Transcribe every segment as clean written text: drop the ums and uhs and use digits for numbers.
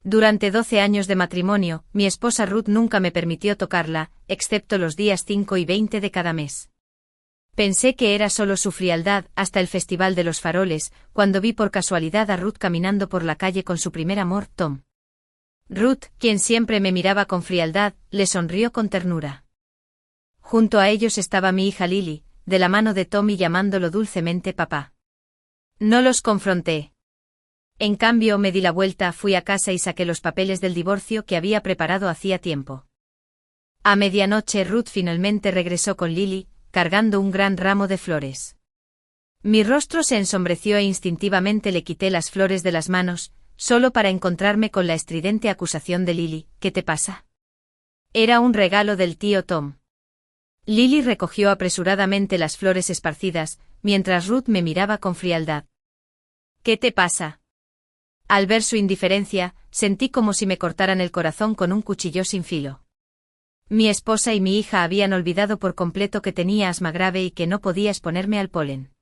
Durante 12 años de matrimonio, mi esposa Ruth nunca me permitió tocarla, excepto los días 5 y 20 de cada mes. Pensé que era solo su frialdad, hasta el Festival de los Faroles, cuando vi por casualidad a Ruth caminando por la calle con su primer amor, Tom. Ruth, quien siempre me miraba con frialdad, le sonrió con ternura. Junto a ellos estaba mi hija Lily, de la mano de Tom y llamándolo dulcemente papá. No los confronté. En cambio me di la vuelta, fui a casa y saqué los papeles del divorcio que había preparado hacía tiempo. A medianoche Ruth finalmente regresó con Lily, cargando un gran ramo de flores. Mi rostro se ensombreció e instintivamente le quité las flores de las manos, solo para encontrarme con la estridente acusación de Lily: ¿Qué te pasa? Era un regalo del tío Tom. Lily recogió apresuradamente las flores esparcidas, mientras Ruth me miraba con frialdad. ¿Qué te pasa? Al ver su indiferencia, sentí como si me cortaran el corazón con un cuchillo sin filo. Mi esposa y mi hija habían olvidado por completo que tenía asma grave y que no podía exponerme al polen.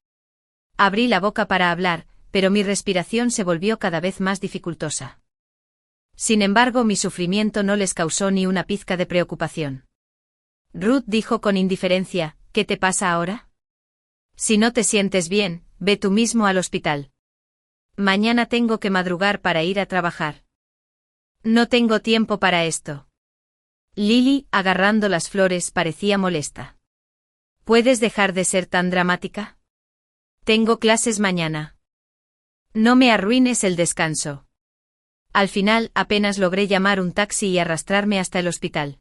Abrí la boca para hablar, pero mi respiración se volvió cada vez más dificultosa. Sin embargo, mi sufrimiento no les causó ni una pizca de preocupación. Ruth dijo con indiferencia: ¿Qué te pasa ahora? Si no te sientes bien, ve tú mismo al hospital. Mañana tengo que madrugar para ir a trabajar. No tengo tiempo para esto. Lily, agarrando las flores, parecía molesta. ¿Puedes dejar de ser tan dramática? Tengo clases mañana. No me arruines el descanso. Al final, apenas logré llamar un taxi y arrastrarme hasta el hospital.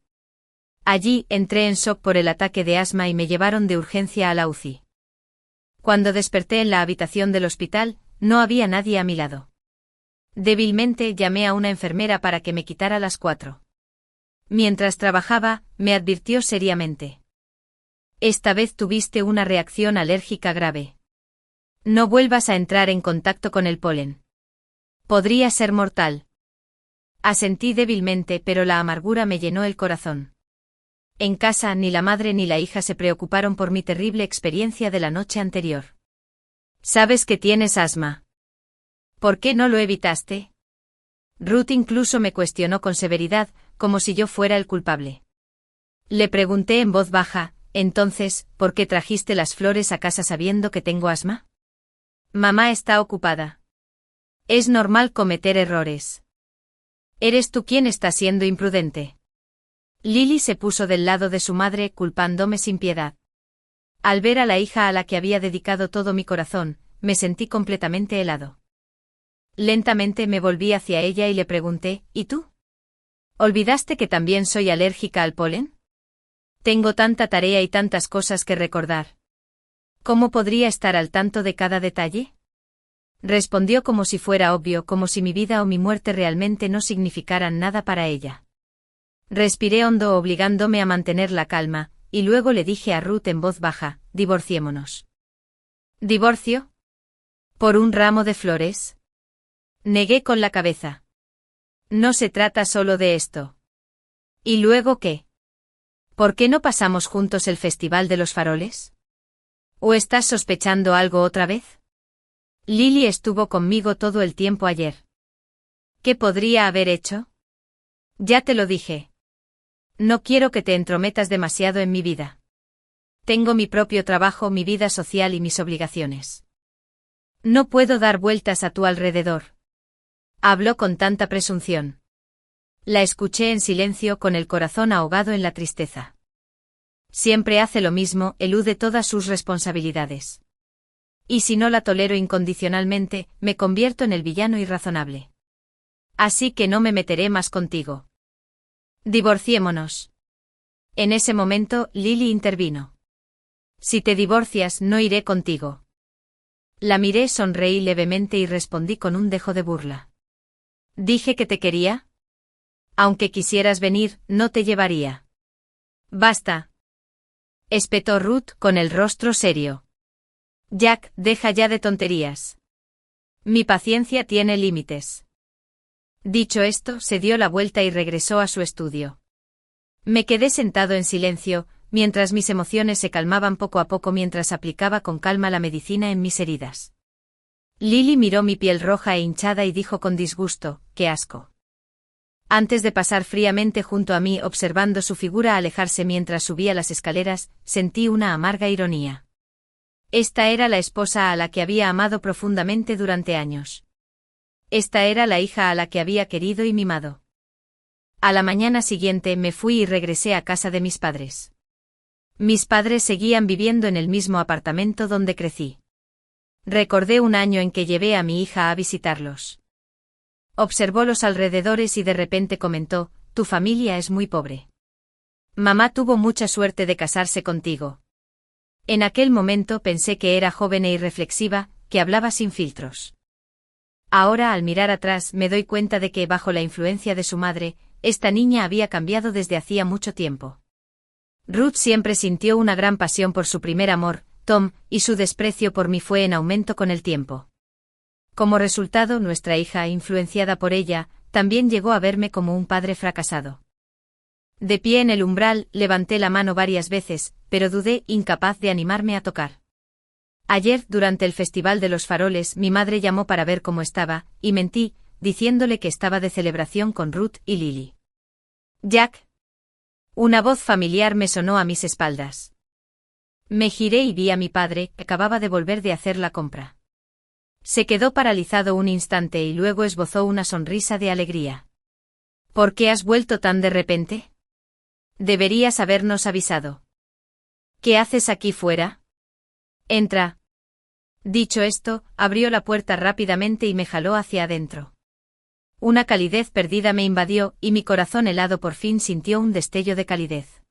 Allí, entré en shock por el ataque de asma y me llevaron de urgencia a la UCI. Cuando desperté en la habitación del hospital, no había nadie a mi lado. Débilmente llamé a una enfermera para que me quitara las 4. Mientras trabajaba, me advirtió seriamente: Esta vez tuviste una reacción alérgica grave. No vuelvas a entrar en contacto con el polen. Podría ser mortal. Asentí débilmente, pero la amargura me llenó el corazón. En casa ni la madre ni la hija se preocuparon por mi terrible experiencia de la noche anterior. Sabes que tienes asma. ¿Por qué no lo evitaste? Ruth incluso me cuestionó con severidad, como si yo fuera el culpable. Le pregunté en voz baja: entonces, ¿por qué trajiste las flores a casa sabiendo que tengo asma? Mamá está ocupada. Es normal cometer errores. Eres tú quien está siendo imprudente. Lily se puso del lado de su madre, culpándome sin piedad. Al ver a la hija a la que había dedicado todo mi corazón, me sentí completamente helado. Lentamente me volví hacia ella y le pregunté: ¿y tú? ¿Olvidaste que también soy alérgica al polen? Tengo tanta tarea y tantas cosas que recordar. ¿Cómo podría estar al tanto de cada detalle? Respondió como si fuera obvio, como si mi vida o mi muerte realmente no significaran nada para ella. Respiré hondo, obligándome a mantener la calma, y luego le dije a Ruth en voz baja: divorciémonos. ¿Divorcio? ¿Por un ramo de flores? Negué con la cabeza. No se trata solo de esto. ¿Y luego qué? ¿Por qué no pasamos juntos el Festival de los Faroles? ¿O estás sospechando algo otra vez? Lily estuvo conmigo todo el tiempo ayer. ¿Qué podría haber hecho? Ya te lo dije. No quiero que te entrometas demasiado en mi vida. Tengo mi propio trabajo, mi vida social y mis obligaciones. No puedo dar vueltas a tu alrededor. Habló con tanta presunción. La escuché en silencio, con el corazón ahogado en la tristeza. Siempre hace lo mismo, elude todas sus responsabilidades. Y si no la tolero incondicionalmente, me convierto en el villano irrazonable. Así que no me meteré más contigo. Divorciémonos. En ese momento, Lily intervino. Si te divorcias, no iré contigo. La miré, sonreí levemente y respondí con un dejo de burla. ¿Dije que te quería? Aunque quisieras venir, no te llevaría. Basta. Espetó Ruth con el rostro serio. Jack, deja ya de tonterías. Mi paciencia tiene límites. Dicho esto, se dio la vuelta y regresó a su estudio. Me quedé sentado en silencio, mientras mis emociones se calmaban poco a poco mientras aplicaba con calma la medicina en mis heridas. Lily miró mi piel roja e hinchada y dijo con disgusto: ¡qué asco! Antes de pasar fríamente junto a mí observando su figura alejarse mientras subía las escaleras, sentí una amarga ironía. Esta era la esposa a la que había amado profundamente durante años. Esta era la hija a la que había querido y mimado. A la mañana siguiente me fui y regresé a casa de mis padres. Mis padres seguían viviendo en el mismo apartamento donde crecí. Recordé un año en que llevé a mi hija a visitarlos. Observó los alrededores y de repente comentó: «Tu familia es muy pobre. Mamá tuvo mucha suerte de casarse contigo». En aquel momento pensé que era joven e irreflexiva, que hablaba sin filtros. Ahora, al mirar atrás, me doy cuenta de que, bajo la influencia de su madre, esta niña había cambiado desde hacía mucho tiempo. Ruth siempre sintió una gran pasión por su primer amor, Tom, y su desprecio por mí fue en aumento con el tiempo. Como resultado, nuestra hija, influenciada por ella, también llegó a verme como un padre fracasado. De pie en el umbral, levanté la mano varias veces, pero dudé, incapaz de animarme a tocar. Ayer, durante el Festival de los Faroles, mi madre llamó para ver cómo estaba, y mentí, diciéndole que estaba de celebración con Ruth y Lily. «Jack». Una voz familiar me sonó a mis espaldas. Me giré y vi a mi padre, que acababa de volver de hacer la compra. Se quedó paralizado un instante y luego esbozó una sonrisa de alegría. «¿Por qué has vuelto tan de repente? Deberías habernos avisado». «¿Qué haces aquí fuera? Entra». Dicho esto, abrió la puerta rápidamente y me jaló hacia adentro. Una calidez perdida me invadió, y mi corazón helado por fin sintió un destello de calidez.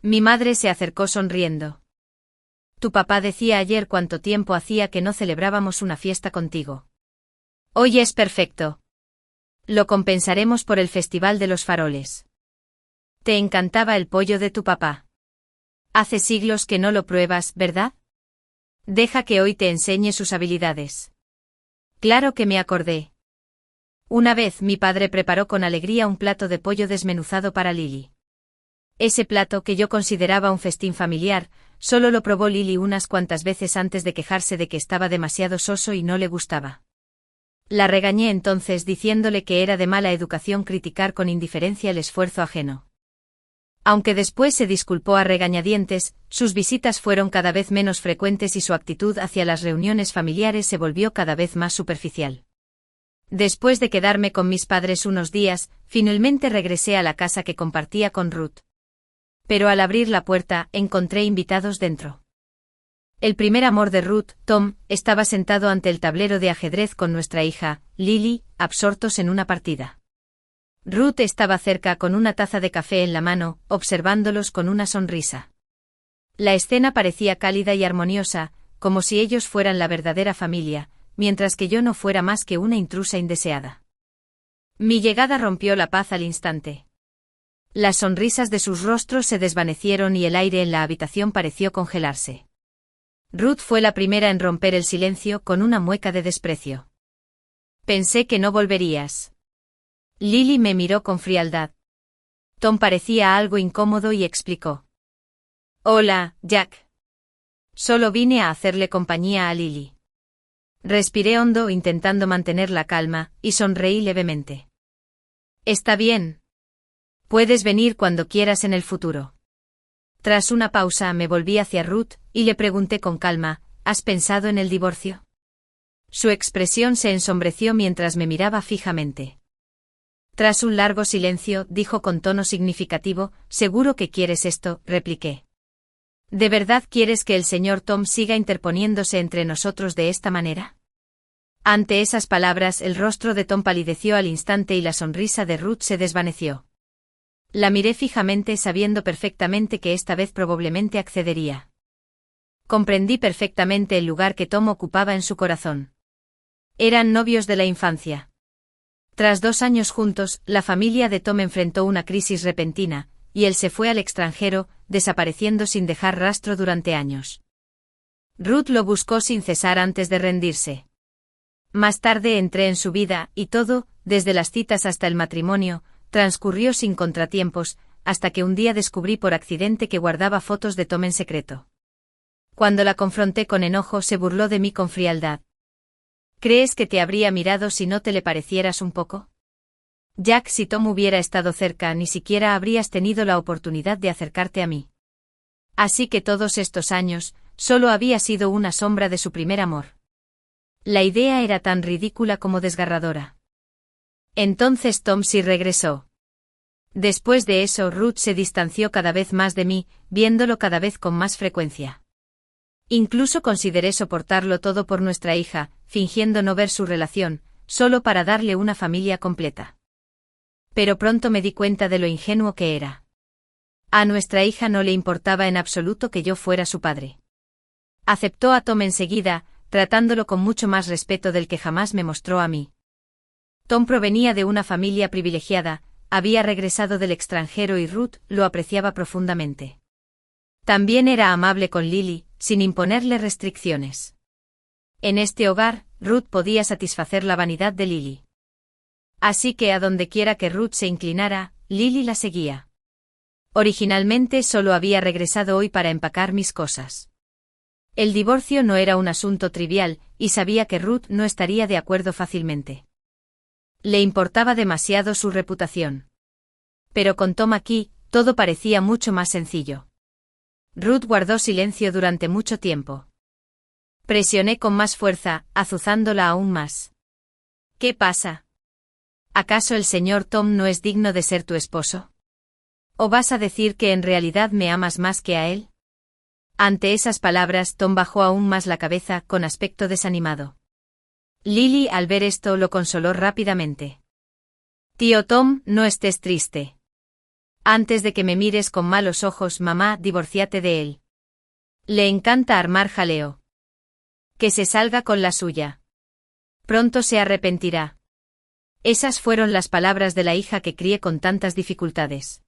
Mi madre se acercó sonriendo. «Tu papá decía ayer cuánto tiempo hacía que no celebrábamos una fiesta contigo. Hoy es perfecto. Lo compensaremos por el Festival de los Faroles. Te encantaba el pollo de tu papá. Hace siglos que no lo pruebas, ¿verdad? Deja que hoy te enseñe sus habilidades». Claro que me acordé. Una vez mi padre preparó con alegría un plato de pollo desmenuzado para Lily. Ese plato, que yo consideraba un festín familiar, solo lo probó Lily unas cuantas veces antes de quejarse de que estaba demasiado soso y no le gustaba. La regañé entonces diciéndole que era de mala educación criticar con indiferencia el esfuerzo ajeno. Aunque después se disculpó a regañadientes, sus visitas fueron cada vez menos frecuentes y su actitud hacia las reuniones familiares se volvió cada vez más superficial. Después de quedarme con mis padres unos días, finalmente regresé a la casa que compartía con Ruth. Pero al abrir la puerta, encontré invitados dentro. El primer amor de Ruth, Tom, estaba sentado ante el tablero de ajedrez con nuestra hija, Lily, absortos en una partida. Ruth estaba cerca con una taza de café en la mano, observándolos con una sonrisa. La escena parecía cálida y armoniosa, como si ellos fueran la verdadera familia, mientras que yo no fuera más que una intrusa indeseada. Mi llegada rompió la paz al instante. Las sonrisas de sus rostros se desvanecieron y el aire en la habitación pareció congelarse. Ruth fue la primera en romper el silencio con una mueca de desprecio. «Pensé que no volverías». Lily me miró con frialdad. Tom parecía algo incómodo y explicó: «Hola, Jack. Solo vine a hacerle compañía a Lily». Respiré hondo intentando mantener la calma, y sonreí levemente. «Está bien. Puedes venir cuando quieras en el futuro». Tras una pausa me volví hacia Ruth, y le pregunté con calma: «¿Has pensado en el divorcio?». Su expresión se ensombreció mientras me miraba fijamente. Tras un largo silencio, dijo con tono significativo: «¿Seguro que quieres esto?», repliqué. «¿De verdad quieres que el señor Tom siga interponiéndose entre nosotros de esta manera?». Ante esas palabras el rostro de Tom palideció al instante y la sonrisa de Ruth se desvaneció. La miré fijamente sabiendo perfectamente que esta vez probablemente accedería. Comprendí perfectamente el lugar que Tom ocupaba en su corazón. Eran novios de la infancia. Tras 2 años juntos, la familia de Tom enfrentó una crisis repentina, y él se fue al extranjero, desapareciendo sin dejar rastro durante años. Ruth lo buscó sin cesar antes de rendirse. Más tarde entré en su vida, y todo, desde las citas hasta el matrimonio, transcurrió sin contratiempos, hasta que un día descubrí por accidente que guardaba fotos de Tom en secreto. Cuando la confronté con enojo se burló de mí con frialdad. «¿Crees que te habría mirado si no te le parecieras un poco?». Jack, si Tom hubiera estado cerca, ni siquiera habrías tenido la oportunidad de acercarte a mí. Así que todos estos años, solo había sido una sombra de su primer amor. La idea era tan ridícula como desgarradora. Entonces Tom sí regresó. Después de eso, Ruth se distanció cada vez más de mí, viéndolo cada vez con más frecuencia. Incluso consideré soportarlo todo por nuestra hija, fingiendo no ver su relación, solo para darle una familia completa. Pero pronto me di cuenta de lo ingenuo que era. A nuestra hija no le importaba en absoluto que yo fuera su padre. Aceptó a Tom enseguida, tratándolo con mucho más respeto del que jamás me mostró a mí. Tom provenía de una familia privilegiada, había regresado del extranjero y Ruth lo apreciaba profundamente. También era amable con Lily, sin imponerle restricciones. En este hogar, Ruth podía satisfacer la vanidad de Lily. Así que a donde quiera que Ruth se inclinara, Lily la seguía. Originalmente solo había regresado hoy para empacar mis cosas. El divorcio no era un asunto trivial, y sabía que Ruth no estaría de acuerdo fácilmente. Le importaba demasiado su reputación. Pero con Tom aquí, todo parecía mucho más sencillo. Ruth guardó silencio durante mucho tiempo. Presioné con más fuerza, azuzándola aún más. ¿Qué pasa? ¿Acaso el señor Tom no es digno de ser tu esposo? ¿O vas a decir que en realidad me amas más que a él? Ante esas palabras, Tom bajó aún más la cabeza, con aspecto desanimado. Lily, al ver esto, lo consoló rápidamente. Tío Tom, no estés triste. Antes de que me mires con malos ojos, mamá, divórciate de él. Le encanta armar jaleo. Que se salga con la suya. Pronto se arrepentirá. Esas fueron las palabras de la hija que crié con tantas dificultades.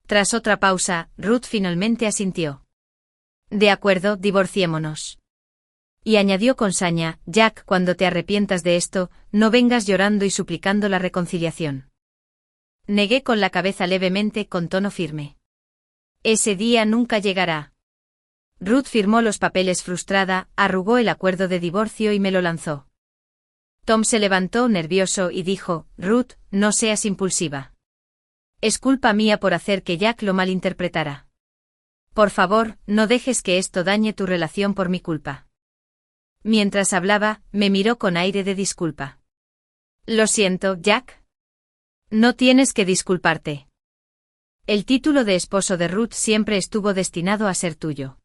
Tras otra pausa, Ruth finalmente asintió. De acuerdo, divorciémonos. Y añadió con saña, Jack, cuando te arrepientas de esto, no vengas llorando y suplicando la reconciliación. Negué con la cabeza levemente, con tono firme. Ese día nunca llegará. Ruth firmó los papeles frustrada, arrugó el acuerdo de divorcio y me lo lanzó. Tom se levantó nervioso y dijo, Ruth, no seas impulsiva. Es culpa mía por hacer que Jack lo malinterpretara. Por favor, no dejes que esto dañe tu relación por mi culpa. Mientras hablaba, me miró con aire de disculpa. Lo siento, Jack. No tienes que disculparte. El título de esposo de Ruth siempre estuvo destinado a ser tuyo.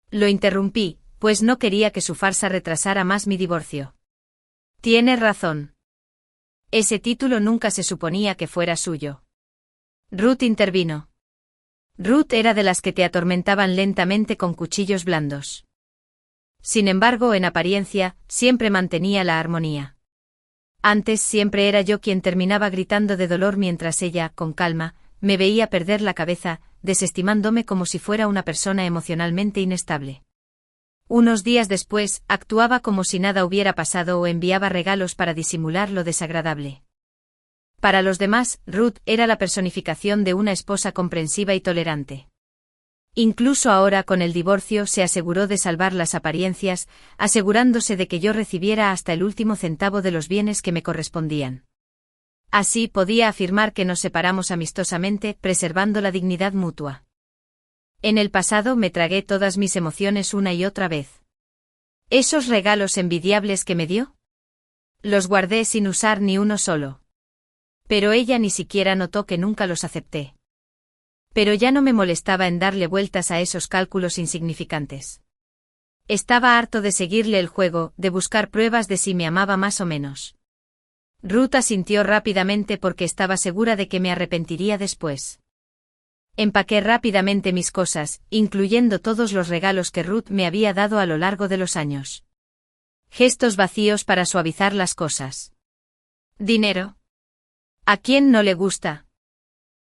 Lo interrumpí, pues no quería que su farsa retrasara más mi divorcio. Tienes razón. Ese título nunca se suponía que fuera suyo. Ruth intervino. Ruth era de las que te atormentaban lentamente con cuchillos blandos. Sin embargo, en apariencia, siempre mantenía la armonía. Antes siempre era yo quien terminaba gritando de dolor mientras ella, con calma, me veía perder la cabeza, desestimándome como si fuera una persona emocionalmente inestable. Unos días después, actuaba como si nada hubiera pasado o enviaba regalos para disimular lo desagradable. Para los demás, Ruth era la personificación de una esposa comprensiva y tolerante. Incluso ahora con el divorcio se aseguró de salvar las apariencias, asegurándose de que yo recibiera hasta el último centavo de los bienes que me correspondían. Así podía afirmar que nos separamos amistosamente, preservando la dignidad mutua. En el pasado me tragué todas mis emociones una y otra vez. ¿Esos regalos envidiables que me dio? Los guardé sin usar ni uno solo. Pero ella ni siquiera notó que nunca los acepté. Pero ya no me molestaba en darle vueltas a esos cálculos insignificantes. Estaba harto de seguirle el juego, de buscar pruebas de si me amaba más o menos. Ruth asintió rápidamente porque estaba segura de que me arrepentiría después. Empaqué rápidamente mis cosas, incluyendo todos los regalos que Ruth me había dado a lo largo de los años. Gestos vacíos para suavizar las cosas. ¿Dinero? ¿A quién no le gusta?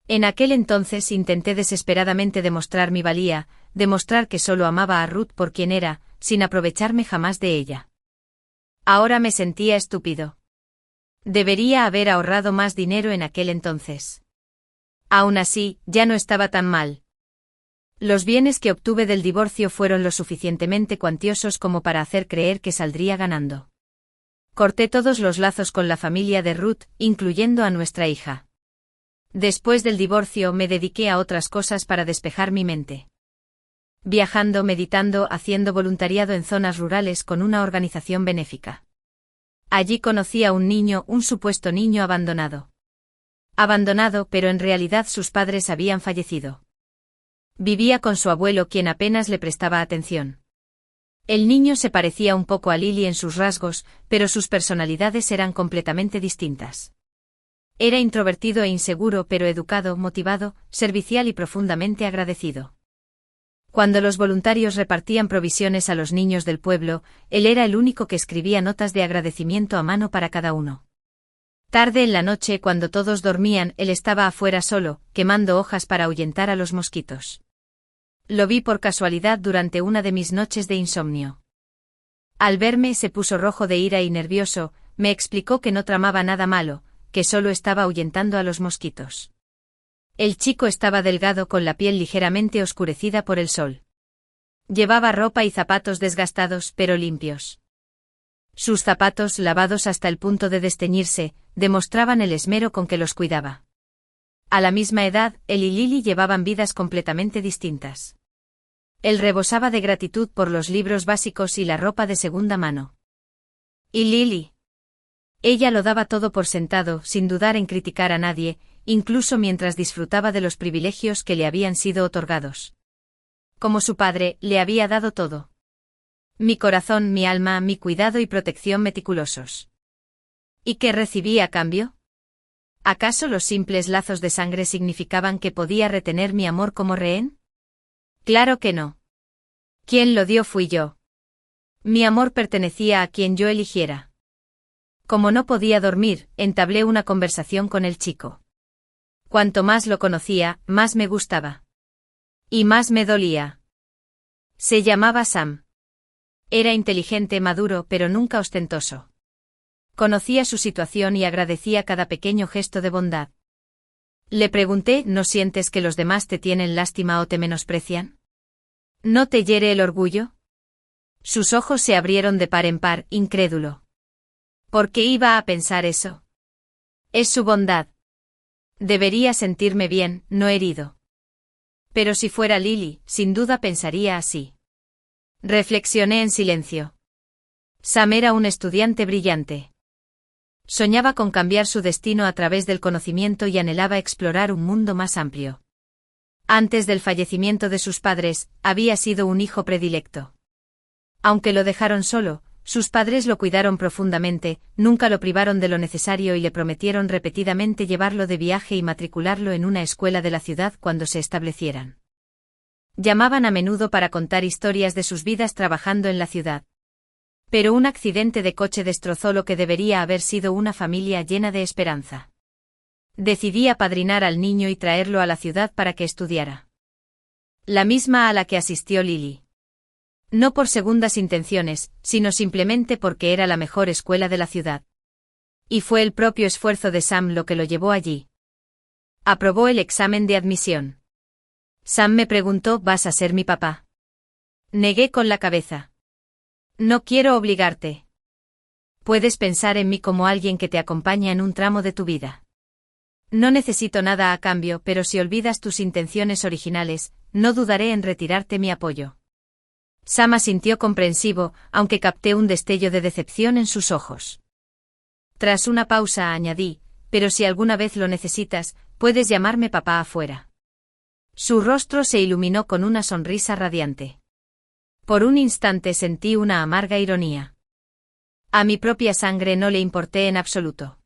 En aquel entonces intenté desesperadamente demostrar mi valía, demostrar que solo amaba a Ruth por quien era, sin aprovecharme jamás de ella. Ahora me sentía estúpido. Debería haber ahorrado más dinero en aquel entonces. Aún así, ya no estaba tan mal. Los bienes que obtuve del divorcio fueron lo suficientemente cuantiosos como para hacer creer que saldría ganando. Corté todos los lazos con la familia de Ruth, incluyendo a nuestra hija. Después del divorcio me dediqué a otras cosas para despejar mi mente. Viajando, meditando, haciendo voluntariado en zonas rurales con una organización benéfica. Allí conocí a un niño, un supuesto niño abandonado. Abandonado, pero en realidad sus padres habían fallecido. Vivía con su abuelo, quien apenas le prestaba atención. El niño se parecía un poco a Lily en sus rasgos, pero sus personalidades eran completamente distintas. Era introvertido e inseguro, pero educado, motivado, servicial y profundamente agradecido. Cuando los voluntarios repartían provisiones a los niños del pueblo, él era el único que escribía notas de agradecimiento a mano para cada uno. Tarde en la noche, cuando todos dormían, él estaba afuera solo, quemando hojas para ahuyentar a los mosquitos. Lo vi por casualidad durante una de mis noches de insomnio. Al verme se puso rojo de ira y nervioso, me explicó que no tramaba nada malo, que solo estaba ahuyentando a los mosquitos. El chico estaba delgado con la piel ligeramente oscurecida por el sol. Llevaba ropa y zapatos desgastados pero limpios. Sus zapatos, lavados hasta el punto de desteñirse, demostraban el esmero con que los cuidaba. A la misma edad, él y Lily llevaban vidas completamente distintas. Él rebosaba de gratitud por los libros básicos y la ropa de segunda mano. ¿Y Lily? Ella lo daba todo por sentado, sin dudar en criticar a nadie, incluso mientras disfrutaba de los privilegios que le habían sido otorgados. Como su padre, le había dado todo. Mi corazón, mi alma, mi cuidado y protección meticulosos. ¿Y qué recibí a cambio? ¿Acaso los simples lazos de sangre significaban que podía retener mi amor como rehén? Claro que no. Quien lo dio fui yo. Mi amor pertenecía a quien yo eligiera. Como no podía dormir, entablé una conversación con el chico. Cuanto más lo conocía, más me gustaba. Y más me dolía. Se llamaba Sam. Era inteligente, maduro, pero nunca ostentoso. Conocía su situación y agradecía cada pequeño gesto de bondad. Le pregunté, ¿no sientes que los demás te tienen lástima o te menosprecian? ¿No te hiere el orgullo? Sus ojos se abrieron de par en par, incrédulo. ¿Por qué iba a pensar eso? Es su bondad. Debería sentirme bien, no herido. Pero si fuera Lily, sin duda pensaría así. Reflexioné en silencio. Sam era un estudiante brillante. Soñaba con cambiar su destino a través del conocimiento y anhelaba explorar un mundo más amplio. Antes del fallecimiento de sus padres, había sido un hijo predilecto. Aunque lo dejaron solo, sus padres lo cuidaron profundamente, nunca lo privaron de lo necesario y le prometieron repetidamente llevarlo de viaje y matricularlo en una escuela de la ciudad cuando se establecieran. Llamaban a menudo para contar historias de sus vidas trabajando en la ciudad. Pero un accidente de coche destrozó lo que debería haber sido una familia llena de esperanza. Decidí apadrinar al niño y traerlo a la ciudad para que estudiara. La misma a la que asistió Lily. No por segundas intenciones, sino simplemente porque era la mejor escuela de la ciudad. Y fue el propio esfuerzo de Sam lo que lo llevó allí. Aprobó el examen de admisión. Sam me preguntó, ¿vas a ser mi papá? Negué con la cabeza. No quiero obligarte. Puedes pensar en mí como alguien que te acompaña en un tramo de tu vida. No necesito nada a cambio, pero si olvidas tus intenciones originales, no dudaré en retirarte mi apoyo. Sam asintió comprensivo, aunque capté un destello de decepción en sus ojos. Tras una pausa añadí, pero si alguna vez lo necesitas, puedes llamarme papá afuera. Su rostro se iluminó con una sonrisa radiante. Por un instante sentí una amarga ironía. A mi propia sangre no le importé en absoluto.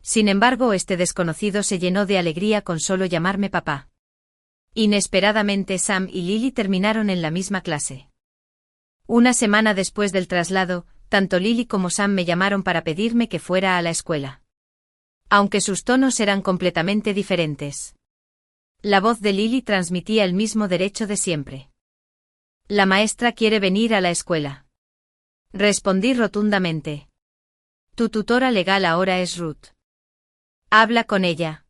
Sin embargo, este desconocido se llenó de alegría con solo llamarme papá. Inesperadamente Sam y Lily terminaron en la misma clase. Una semana después del traslado, tanto Lily como Sam me llamaron para pedirme que fuera a la escuela. Aunque sus tonos eran completamente diferentes. La voz de Lily transmitía el mismo derecho de siempre. La maestra quiere venir a la escuela. Respondí rotundamente. Tu tutora legal ahora es Ruth. Habla con ella.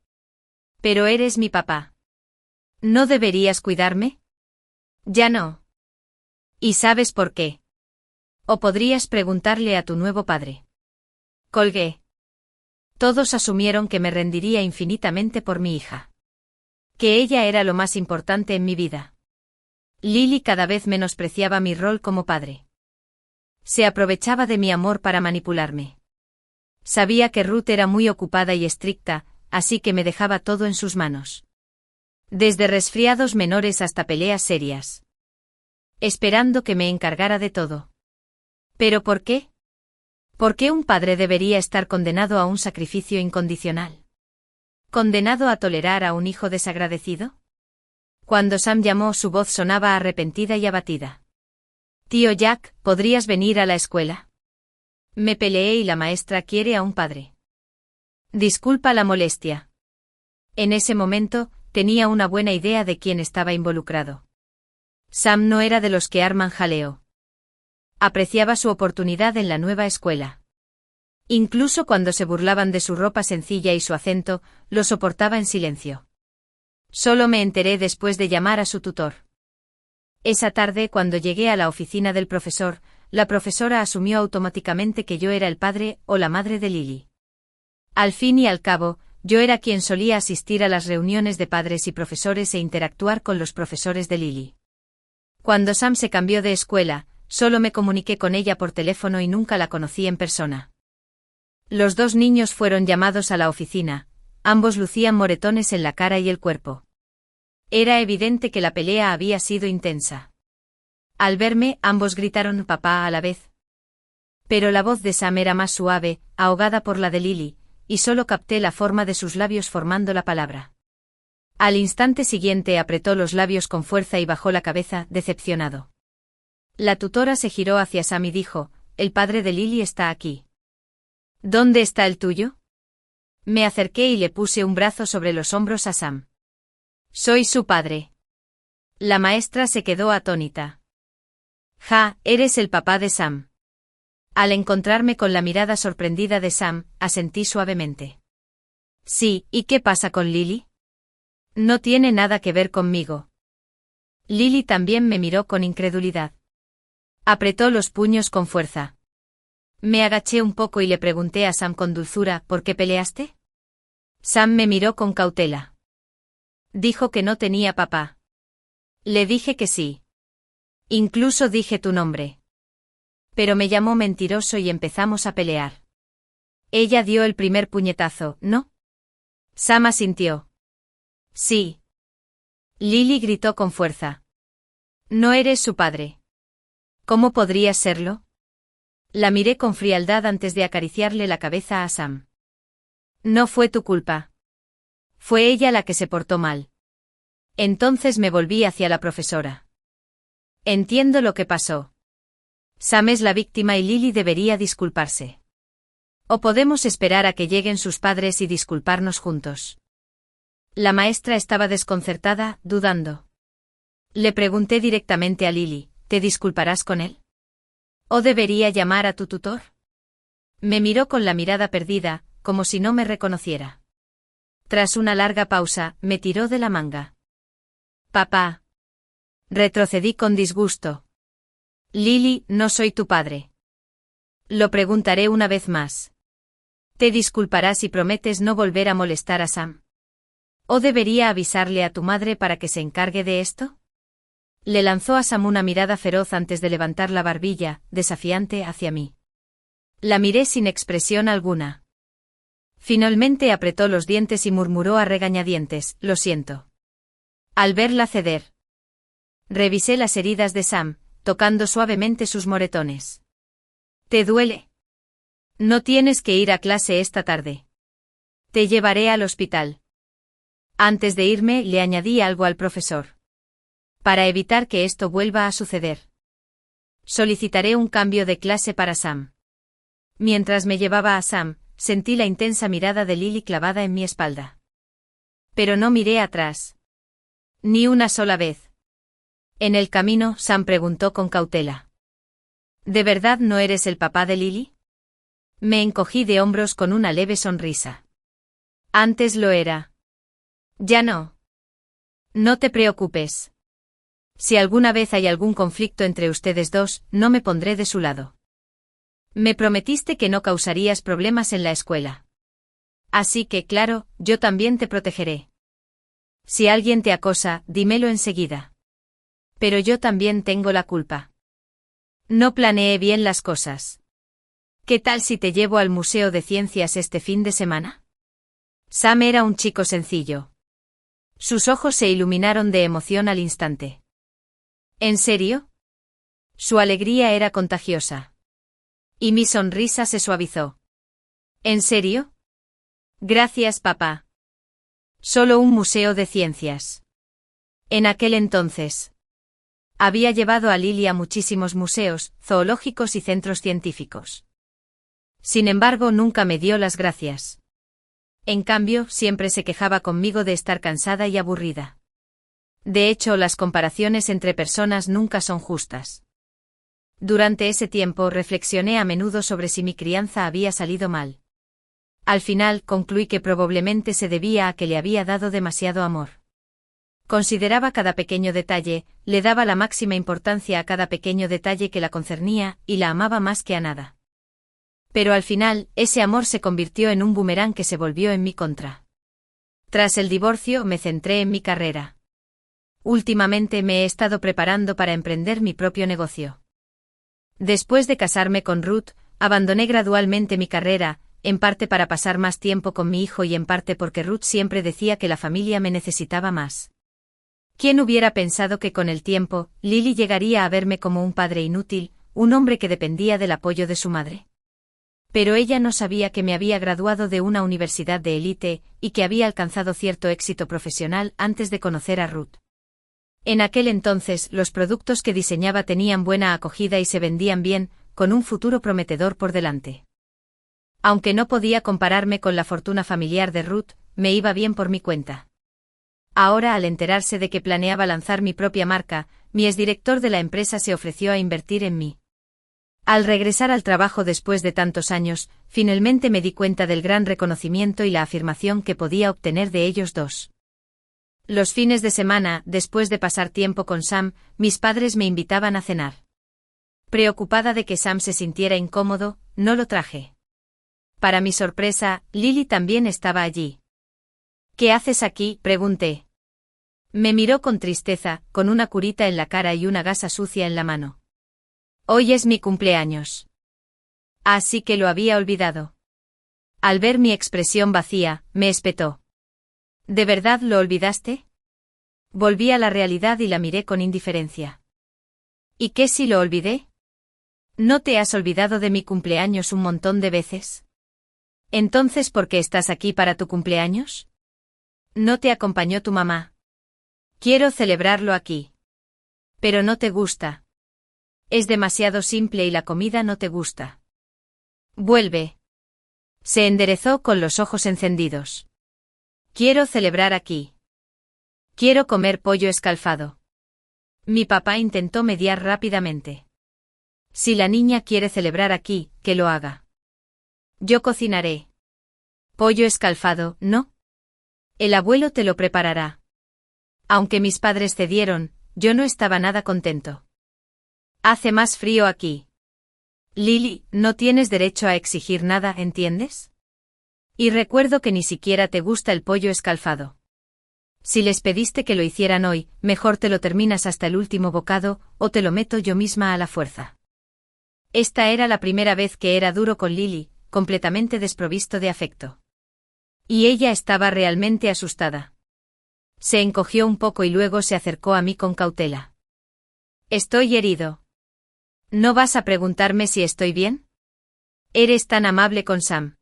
Pero eres mi papá. ¿No deberías cuidarme? Ya no. ¿Y sabes por qué? O podrías preguntarle a tu nuevo padre. Colgué. Todos asumieron que me rendiría infinitamente por mi hija. Que ella era lo más importante en mi vida. Lily cada vez menospreciaba mi rol como padre. Se aprovechaba de mi amor para manipularme. Sabía que Ruth era muy ocupada y estricta, así que me dejaba todo en sus manos. Desde resfriados menores hasta peleas serias. Esperando que me encargara de todo. ¿Pero por qué? ¿Por qué un padre debería estar condenado a un sacrificio incondicional? ¿Condenado a tolerar a un hijo desagradecido? Cuando Sam llamó, su voz sonaba arrepentida y abatida. Tío Jack, ¿podrías venir a la escuela? Me peleé y la maestra quiere a un padre. Disculpa la molestia. En ese momento, tenía una buena idea de quién estaba involucrado. Sam no era de los que arman jaleo. Apreciaba su oportunidad en la nueva escuela. Incluso cuando se burlaban de su ropa sencilla y su acento, lo soportaba en silencio. Solo me enteré después de llamar a su tutor. Esa tarde, cuando llegué a la oficina del profesor, la profesora asumió automáticamente que yo era el padre o la madre de Lily. Al fin y al cabo, yo era quien solía asistir a las reuniones de padres y profesores e interactuar con los profesores de Lily. Cuando Sam se cambió de escuela, solo me comuniqué con ella por teléfono y nunca la conocí en persona. Los dos niños fueron llamados a la oficina, ambos lucían moretones en la cara y el cuerpo. Era evidente que la pelea había sido intensa. Al verme, ambos gritaron papá a la vez. Pero la voz de Sam era más suave, ahogada por la de Lily, y solo capté la forma de sus labios formando la palabra. Al instante siguiente apretó los labios con fuerza y bajó la cabeza, decepcionado. La tutora se giró hacia Sam y dijo, el padre de Lily está aquí. ¿Dónde está el tuyo? Me acerqué y le puse un brazo sobre los hombros a Sam. Soy su padre. La maestra se quedó atónita. Ja, eres el papá de Sam. Al encontrarme con la mirada sorprendida de Sam, asentí suavemente. Sí, ¿y qué pasa con Lily? No tiene nada que ver conmigo. Lily también me miró con incredulidad. Apretó los puños con fuerza. Me agaché un poco y le pregunté a Sam con dulzura, ¿por qué peleaste? Sam me miró con cautela. Dijo que no tenía papá. Le dije que sí. Incluso dije tu nombre. Pero me llamó mentiroso y empezamos a pelear. Ella dio el primer puñetazo, ¿no? Sam asintió. Sí. Lily gritó con fuerza. No eres su padre. ¿Cómo podrías serlo? La miré con frialdad antes de acariciarle la cabeza a Sam. No fue tu culpa. Fue ella la que se portó mal. Entonces me volví hacia la profesora. Entiendo lo que pasó. Sam es la víctima y Lily debería disculparse. O podemos esperar a que lleguen sus padres y disculparnos juntos. La maestra estaba desconcertada, dudando. Le pregunté directamente a Lily, ¿te disculparás con él? ¿O debería llamar a tu tutor? Me miró con la mirada perdida, como si no me reconociera. Tras una larga pausa, me tiró de la manga. Papá. Retrocedí con disgusto. Lily, no soy tu padre. Lo preguntaré una vez más. ¿Te disculparás y prometes no volver a molestar a Sam? ¿O debería avisarle a tu madre para que se encargue de esto? Le lanzó a Sam una mirada feroz antes de levantar la barbilla, desafiante hacia mí. La miré sin expresión alguna. Finalmente apretó los dientes y murmuró a regañadientes, lo siento. Al verla ceder. Revisé las heridas de Sam, tocando suavemente sus moretones. ¿Te duele? No tienes que ir a clase esta tarde. Te llevaré al hospital. Antes de irme, le añadí algo al profesor. Para evitar que esto vuelva a suceder. Solicitaré un cambio de clase para Sam. Mientras me llevaba a Sam, sentí la intensa mirada de Lily clavada en mi espalda. Pero no miré atrás. Ni una sola vez. En el camino, Sam preguntó con cautela. ¿De verdad no eres el papá de Lily? Me encogí de hombros con una leve sonrisa. Antes lo era. Ya no. No te preocupes. Si alguna vez hay algún conflicto entre ustedes dos, no me pondré de su lado. Me prometiste que no causarías problemas en la escuela. Así que, claro, yo también te protegeré. Si alguien te acosa, dímelo enseguida. Pero yo también tengo la culpa. No planeé bien las cosas. ¿Qué tal si te llevo al Museo de Ciencias este fin de semana? Sam era un chico sencillo. Sus ojos se iluminaron de emoción al instante. ¿En serio? Su alegría era contagiosa. Y mi sonrisa se suavizó. ¿En serio? Gracias, papá. Solo un museo de ciencias. En aquel entonces. Había llevado a Lily a muchísimos museos, zoológicos y centros científicos. Sin embargo, nunca me dio las gracias. En cambio, siempre se quejaba conmigo de estar cansada y aburrida. De hecho, las comparaciones entre personas nunca son justas. Durante ese tiempo reflexioné a menudo sobre si mi crianza había salido mal. Al final, concluí que probablemente se debía a que le había dado demasiado amor. Consideraba cada pequeño detalle, le daba la máxima importancia a cada pequeño detalle que la concernía, y la amaba más que a nada. Pero al final, ese amor se convirtió en un boomerang que se volvió en mi contra. Tras el divorcio, me centré en mi carrera. Últimamente me he estado preparando para emprender mi propio negocio. Después de casarme con Ruth, abandoné gradualmente mi carrera, en parte para pasar más tiempo con mi hijo y en parte porque Ruth siempre decía que la familia me necesitaba más. ¿Quién hubiera pensado que con el tiempo, Lily llegaría a verme como un padre inútil, un hombre que dependía del apoyo de su madre? Pero ella no sabía que me había graduado de una universidad de élite, y que había alcanzado cierto éxito profesional antes de conocer a Ruth. En aquel entonces, los productos que diseñaba tenían buena acogida y se vendían bien, con un futuro prometedor por delante. Aunque no podía compararme con la fortuna familiar de Ruth, me iba bien por mi cuenta. Ahora, al enterarse de que planeaba lanzar mi propia marca, mi exdirector de la empresa se ofreció a invertir en mí. Al regresar al trabajo después de tantos años, finalmente me di cuenta del gran reconocimiento y la afirmación que podía obtener de ellos dos. Los fines de semana, después de pasar tiempo con Sam, mis padres me invitaban a cenar. Preocupada de que Sam se sintiera incómodo, no lo traje. Para mi sorpresa, Lily también estaba allí. ¿Qué haces aquí?, pregunté. Me miró con tristeza, con una curita en la cara y una gasa sucia en la mano. Hoy es mi cumpleaños. Así que lo había olvidado. Al ver mi expresión vacía, me espetó. ¿De verdad lo olvidaste? Volví a la realidad y la miré con indiferencia. ¿Y qué si lo olvidé? ¿No te has olvidado de mi cumpleaños un montón de veces? Entonces, ¿por qué estás aquí para tu cumpleaños? ¿No te acompañó tu mamá? Quiero celebrarlo aquí. Pero no te gusta. Es demasiado simple y la comida no te gusta. Vuelve. Se enderezó con los ojos encendidos. Quiero celebrar aquí. Quiero comer pollo escalfado. Mi papá intentó mediar rápidamente. Si la niña quiere celebrar aquí, que lo haga. Yo cocinaré. Pollo escalfado, ¿no? El abuelo te lo preparará. Aunque mis padres cedieron, yo no estaba nada contento. Hace más frío aquí. Lily, no tienes derecho a exigir nada, ¿entiendes? Y recuerdo que ni siquiera te gusta el pollo escalfado. Si les pediste que lo hicieran hoy, mejor te lo terminas hasta el último bocado, o te lo meto yo misma a la fuerza. Esta era la primera vez que era duro con Lily, completamente desprovisto de afecto. Y ella estaba realmente asustada. Se encogió un poco y luego se acercó a mí con cautela. Estoy herido. ¿No vas a preguntarme si estoy bien? Eres tan amable con Sam.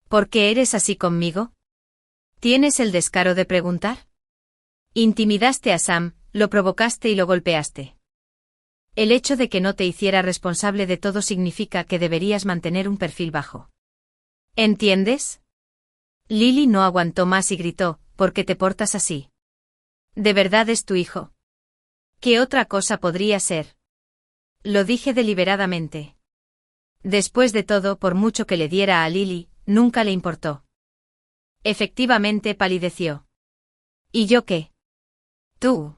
¿Por qué eres así conmigo? ¿Tienes el descaro de preguntar? Intimidaste a Sam, lo provocaste y lo golpeaste. El hecho de que no te hiciera responsable de todo significa que deberías mantener un perfil bajo. ¿Entiendes? Lily no aguantó más y gritó, ¿por qué te portas así? ¿De verdad es tu hijo? ¿Qué otra cosa podría ser? Lo dije deliberadamente. Después de todo, por mucho que le diera a Lily, nunca le importó. Efectivamente palideció. ¿Y yo qué? Tú.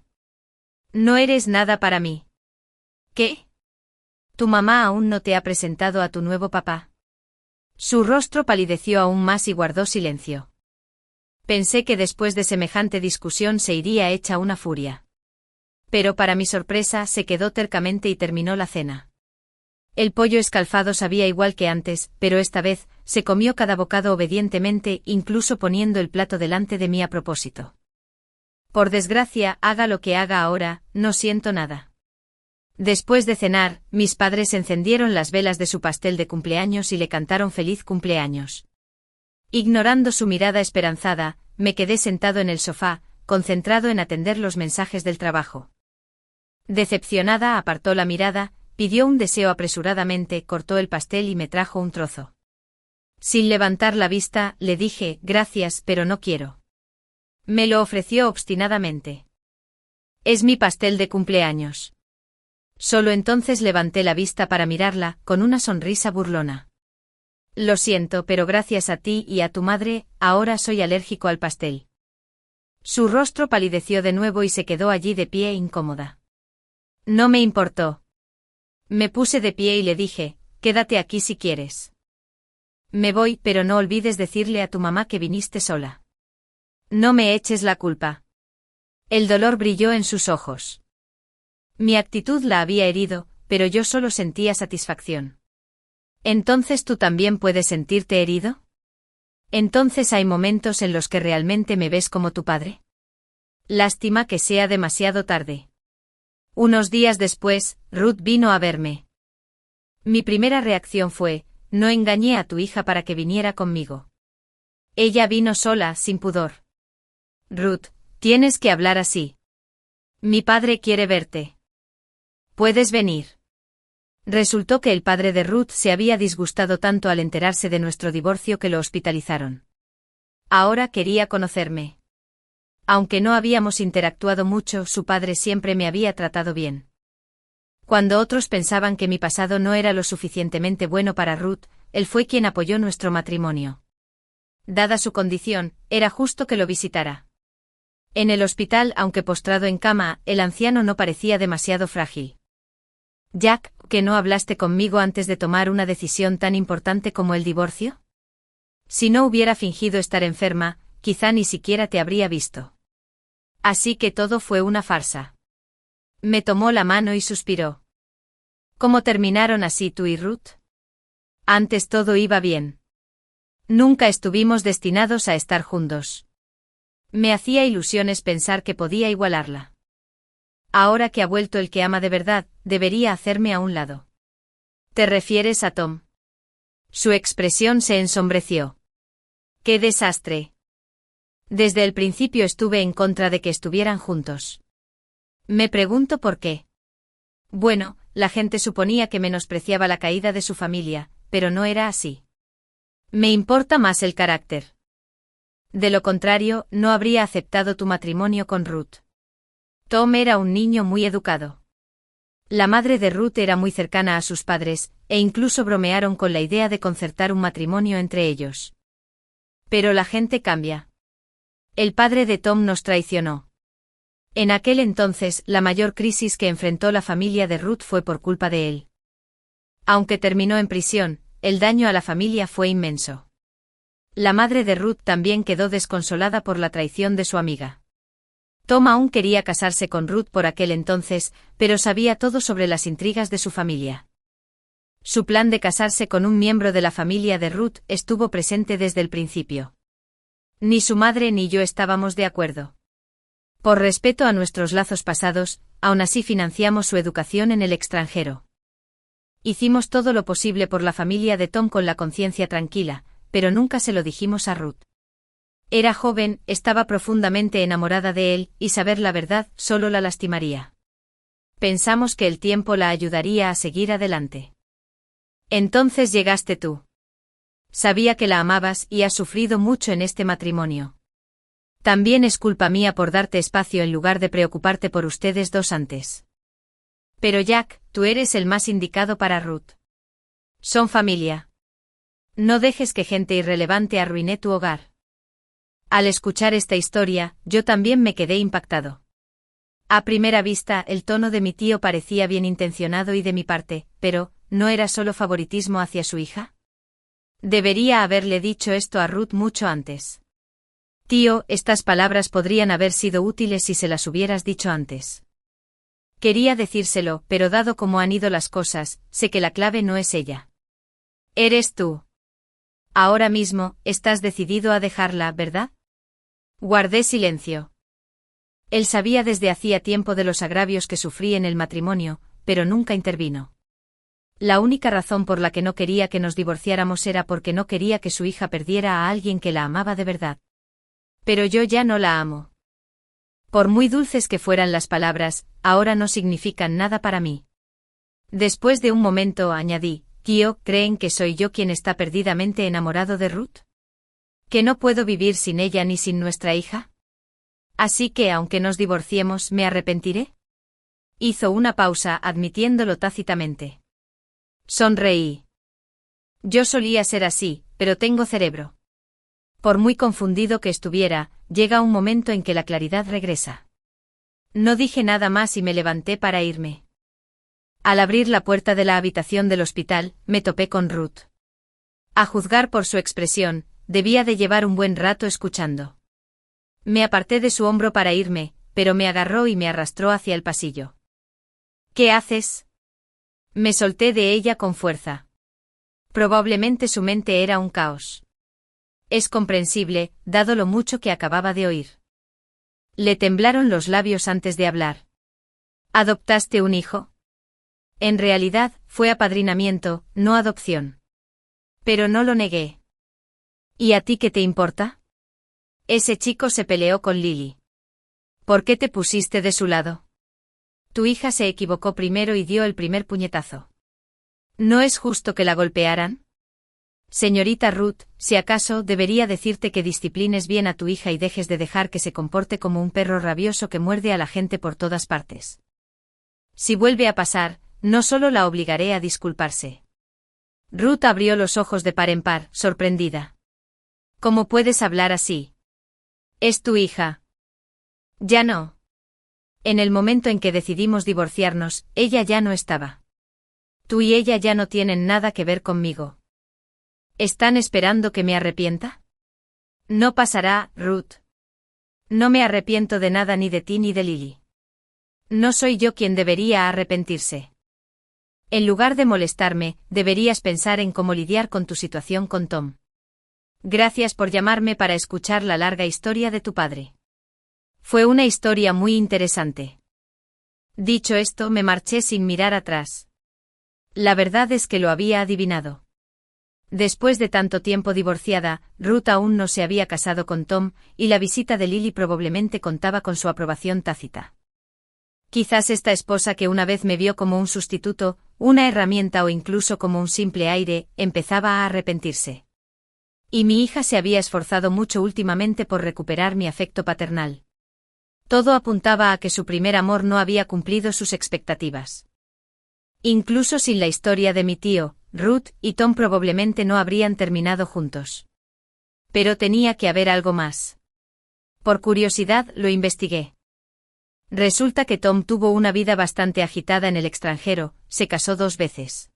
No eres nada para mí. ¿Qué? ¿Tu mamá aún no te ha presentado a tu nuevo papá? Su rostro palideció aún más y guardó silencio. Pensé que después de semejante discusión se iría hecha una furia. Pero para mi sorpresa se quedó tercamente y terminó la cena. El pollo escalfado sabía igual que antes, pero esta vez se comió cada bocado obedientemente, incluso poniendo el plato delante de mí a propósito. Por desgracia, haga lo que haga ahora, no siento nada. Después de cenar, mis padres encendieron las velas de su pastel de cumpleaños y le cantaron feliz cumpleaños. Ignorando su mirada esperanzada, me quedé sentado en el sofá, concentrado en atender los mensajes del trabajo. Decepcionada, apartó la mirada, pidió un deseo apresuradamente, cortó el pastel y me trajo un trozo. Sin levantar la vista, le dije, gracias, pero no quiero. Me lo ofreció obstinadamente. Es mi pastel de cumpleaños. Solo entonces levanté la vista para mirarla, con una sonrisa burlona. Lo siento, pero gracias a ti y a tu madre, ahora soy alérgico al pastel. Su rostro palideció de nuevo y se quedó allí de pie incómoda. No me importó. Me puse de pie y le dije, quédate aquí si quieres. Me voy, pero no olvides decirle a tu mamá que viniste sola. No me eches la culpa. El dolor brilló en sus ojos. Mi actitud la había herido, pero yo solo sentía satisfacción. ¿Entonces tú también puedes sentirte herido? ¿Entonces hay momentos en los que realmente me ves como tu padre? Lástima que sea demasiado tarde. Unos días después, Ruth vino a verme. Mi primera reacción fue, no engañé a tu hija para que viniera conmigo. Ella vino sola, sin pudor. Ruth, tienes que hablar así. Mi padre quiere verte. ¿Puedes venir? Resultó que el padre de Ruth se había disgustado tanto al enterarse de nuestro divorcio que lo hospitalizaron. Ahora quería conocerme. Aunque no habíamos interactuado mucho, su padre siempre me había tratado bien. Cuando otros pensaban que mi pasado no era lo suficientemente bueno para Ruth, él fue quien apoyó nuestro matrimonio. Dada su condición, era justo que lo visitara. En el hospital, aunque postrado en cama, el anciano no parecía demasiado frágil. Jack, ¿que no hablaste conmigo antes de tomar una decisión tan importante como el divorcio? Si no hubiera fingido estar enferma, quizá ni siquiera te habría visto. Así que todo fue una farsa. Me tomó la mano y suspiró. ¿Cómo terminaron así tú y Ruth? Antes todo iba bien. Nunca estuvimos destinados a estar juntos. Me hacía ilusiones pensar que podía igualarla. Ahora que ha vuelto el que ama de verdad, debería hacerme a un lado. ¿Te refieres a Tom? Su expresión se ensombreció. ¡Qué desastre! Desde el principio estuve en contra de que estuvieran juntos. Me pregunto por qué. Bueno, la gente suponía que menospreciaba la caída de su familia, pero no era así. Me importa más el carácter. De lo contrario, no habría aceptado tu matrimonio con Ruth. Tom era un niño muy educado. La madre de Ruth era muy cercana a sus padres, e incluso bromearon con la idea de concertar un matrimonio entre ellos. Pero la gente cambia. El padre de Tom nos traicionó. En aquel entonces, la mayor crisis que enfrentó la familia de Ruth fue por culpa de él. Aunque terminó en prisión, el daño a la familia fue inmenso. La madre de Ruth también quedó desconsolada por la traición de su amiga. Tom aún quería casarse con Ruth por aquel entonces, pero sabía todo sobre las intrigas de su familia. Su plan de casarse con un miembro de la familia de Ruth estuvo presente desde el principio. Ni su madre ni yo estábamos de acuerdo. Por respeto a nuestros lazos pasados, aún así financiamos su educación en el extranjero. Hicimos todo lo posible por la familia de Tom con la conciencia tranquila, pero nunca se lo dijimos a Ruth. Era joven, estaba profundamente enamorada de él, y saber la verdad solo la lastimaría. Pensamos que el tiempo la ayudaría a seguir adelante. Entonces llegaste tú. Sabía que la amabas y has sufrido mucho en este matrimonio. También es culpa mía por darte espacio en lugar de preocuparte por ustedes dos antes. Pero Jack, tú eres el más indicado para Ruth. Son familia. No dejes que gente irrelevante arruine tu hogar. Al escuchar esta historia, yo también me quedé impactado. A primera vista, el tono de mi tío parecía bien intencionado y de mi parte, pero, ¿no era solo favoritismo hacia su hija? Debería haberle dicho esto a Ruth mucho antes. Tío, estas palabras podrían haber sido útiles si se las hubieras dicho antes. Quería decírselo, pero dado cómo han ido las cosas, sé que la clave no es ella. Eres tú. Ahora mismo, estás decidido a dejarla, ¿verdad? Guardé silencio. Él sabía desde hacía tiempo de los agravios que sufrí en el matrimonio, pero nunca intervino. La única razón por la que no quería que nos divorciáramos era porque no quería que su hija perdiera a alguien que la amaba de verdad. Pero yo ya no la amo. Por muy dulces que fueran las palabras, ahora no significan nada para mí. Después de un momento añadí, Kio, ¿creen que soy yo quien está perdidamente enamorado de Ruth? ¿Que no puedo vivir sin ella ni sin nuestra hija? Así que aunque nos divorciemos, ¿me arrepentiré? Hizo una pausa, admitiéndolo tácitamente. Sonreí. Yo solía ser así, pero tengo cerebro. Por muy confundido que estuviera, llega un momento en que la claridad regresa. No dije nada más y me levanté para irme. Al abrir la puerta de la habitación del hospital, me topé con Ruth. A juzgar por su expresión, debía de llevar un buen rato escuchando. Me aparté de su hombro para irme, pero me agarró y me arrastró hacia el pasillo. ¿Qué haces? Me solté de ella con fuerza. Probablemente su mente era un caos. Es comprensible, dado lo mucho que acababa de oír. Le temblaron los labios antes de hablar. ¿Adoptaste un hijo? En realidad, fue apadrinamiento, no adopción. Pero no lo negué. ¿Y a ti qué te importa? Ese chico se peleó con Lily. ¿Por qué te pusiste de su lado? Tu hija se equivocó primero y dio el primer puñetazo. ¿No es justo que la golpearan? Señorita Ruth, si acaso debería decirte que disciplines bien a tu hija y dejes de dejar que se comporte como un perro rabioso que muerde a la gente por todas partes. Si vuelve a pasar, no solo la obligaré a disculparse. Ruth abrió los ojos de par en par, sorprendida. ¿Cómo puedes hablar así? Es tu hija. Ya no. En el momento en que decidimos divorciarnos, ella ya no estaba. Tú y ella ya no tienen nada que ver conmigo. ¿Están esperando que me arrepienta? No pasará, Ruth. No me arrepiento de nada ni de ti ni de Lily. No soy yo quien debería arrepentirse. En lugar de molestarme, deberías pensar en cómo lidiar con tu situación con Tom. Gracias por llamarme para escuchar la larga historia de tu padre. Fue una historia muy interesante. Dicho esto, me marché sin mirar atrás. La verdad es que lo había adivinado. Después de tanto tiempo divorciada, Ruth aún no se había casado con Tom, y la visita de Lily probablemente contaba con su aprobación tácita. Quizás esta esposa que una vez me vio como un sustituto, una herramienta o incluso como un simple aire, empezaba a arrepentirse. Y mi hija se había esforzado mucho últimamente por recuperar mi afecto paternal. Todo apuntaba a que su primer amor no había cumplido sus expectativas. Incluso sin la historia de mi tío, Ruth y Tom probablemente no habrían terminado juntos. Pero tenía que haber algo más. Por curiosidad, lo investigué. Resulta que Tom tuvo una vida bastante agitada en el extranjero, se casó 2 veces.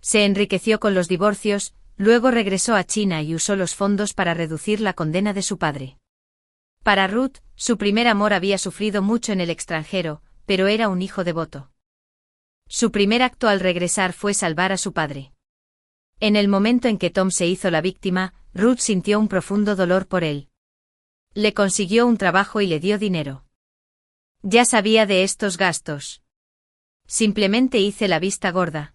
Se enriqueció con los divorcios, luego regresó a China y usó los fondos para reducir la condena de su padre. Para Ruth, su primer amor había sufrido mucho en el extranjero, pero era un hijo devoto. Su primer acto al regresar fue salvar a su padre. En el momento en que Tom se hizo la víctima, Ruth sintió un profundo dolor por él. Le consiguió un trabajo y le dio dinero. Ya sabía de estos gastos. Simplemente hice la vista gorda.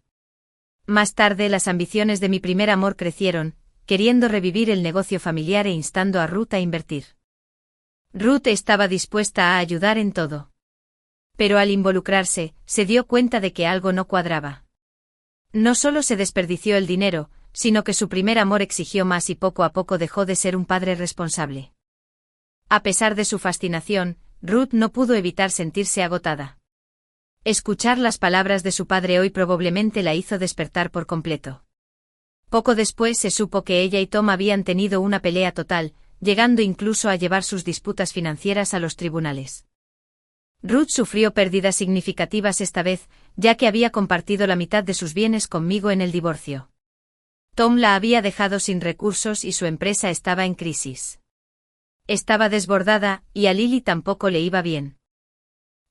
Más tarde las ambiciones de mi primer amor crecieron, queriendo revivir el negocio familiar e instando a Ruth a invertir. Ruth estaba dispuesta a ayudar en todo. Pero al involucrarse, se dio cuenta de que algo no cuadraba. No solo se desperdició el dinero, sino que su primer amor exigió más y poco a poco dejó de ser un padre responsable. A pesar de su fascinación, Ruth no pudo evitar sentirse agotada. Escuchar las palabras de su padre hoy probablemente la hizo despertar por completo. Poco después se supo que ella y Tom habían tenido una pelea total, llegando incluso a llevar sus disputas financieras a los tribunales. Ruth sufrió pérdidas significativas esta vez, ya que había compartido la mitad de sus bienes conmigo en el divorcio. Tom la había dejado sin recursos y su empresa estaba en crisis. Estaba desbordada, y a Lily tampoco le iba bien.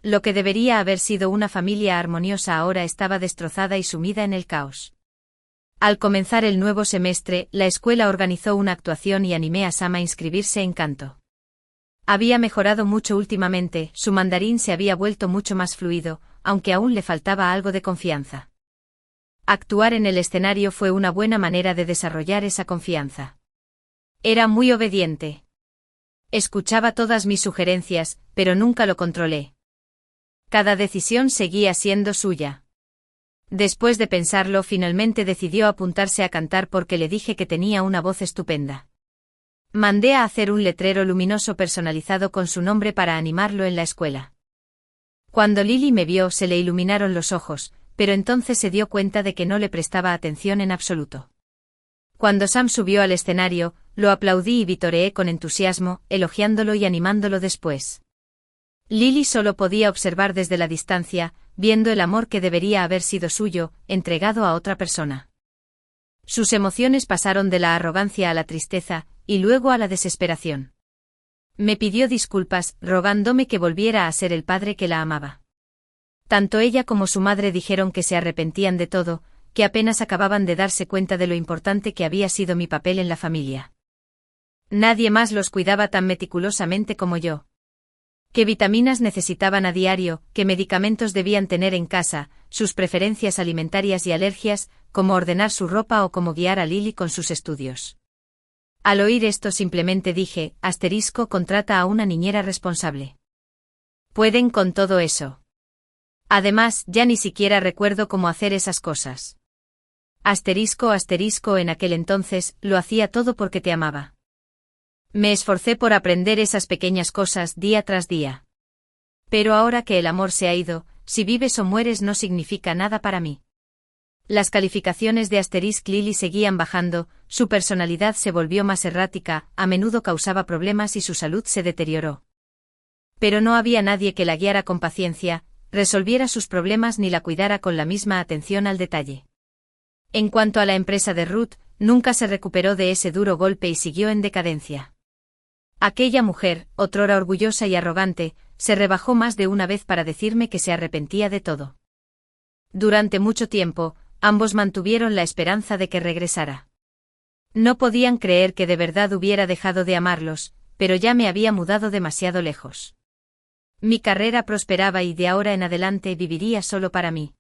Lo que debería haber sido una familia armoniosa ahora estaba destrozada y sumida en el caos. Al comenzar el nuevo semestre, la escuela organizó una actuación y animé a Sam a inscribirse en canto. Había mejorado mucho últimamente, su mandarín se había vuelto mucho más fluido, aunque aún le faltaba algo de confianza. Actuar en el escenario fue una buena manera de desarrollar esa confianza. Era muy obediente. Escuchaba todas mis sugerencias, pero nunca lo controlé. Cada decisión seguía siendo suya. Después de pensarlo, finalmente decidió apuntarse a cantar porque le dije que tenía una voz estupenda. Mandé a hacer un letrero luminoso personalizado con su nombre para animarlo en la escuela. Cuando Lily me vio, se le iluminaron los ojos, pero entonces se dio cuenta de que no le prestaba atención en absoluto. Cuando Sam subió al escenario, lo aplaudí y vitoreé con entusiasmo, elogiándolo y animándolo después. Lily solo podía observar desde la distancia, viendo el amor que debería haber sido suyo, entregado a otra persona. Sus emociones pasaron de la arrogancia a la tristeza, y luego a la desesperación. Me pidió disculpas, rogándome que volviera a ser el padre que la amaba. Tanto ella como su madre dijeron que se arrepentían de todo, que apenas acababan de darse cuenta de lo importante que había sido mi papel en la familia. Nadie más los cuidaba tan meticulosamente como yo. Qué vitaminas necesitaban a diario, qué medicamentos debían tener en casa, sus preferencias alimentarias y alergias, cómo ordenar su ropa o cómo guiar a Lily con sus estudios. Al oír esto simplemente dije, contrata a una niñera responsable. Pueden con todo eso. Además, ya ni siquiera recuerdo cómo hacer esas cosas. En aquel entonces, lo hacía todo porque te amaba. Me esforcé por aprender esas pequeñas cosas día tras día. Pero ahora que el amor se ha ido, si vives o mueres no significa nada para mí. Las calificaciones de Lily seguían bajando, su personalidad se volvió más errática, a menudo causaba problemas y su salud se deterioró. Pero no había nadie que la guiara con paciencia, resolviera sus problemas ni la cuidara con la misma atención al detalle. En cuanto a la empresa de Ruth, nunca se recuperó de ese duro golpe y siguió en decadencia. Aquella mujer, otrora orgullosa y arrogante, se rebajó más de una vez para decirme que se arrepentía de todo. Durante mucho tiempo, ambos mantuvieron la esperanza de que regresara. No podían creer que de verdad hubiera dejado de amarlos, pero ya me había mudado demasiado lejos. Mi carrera prosperaba y de ahora en adelante viviría solo para mí.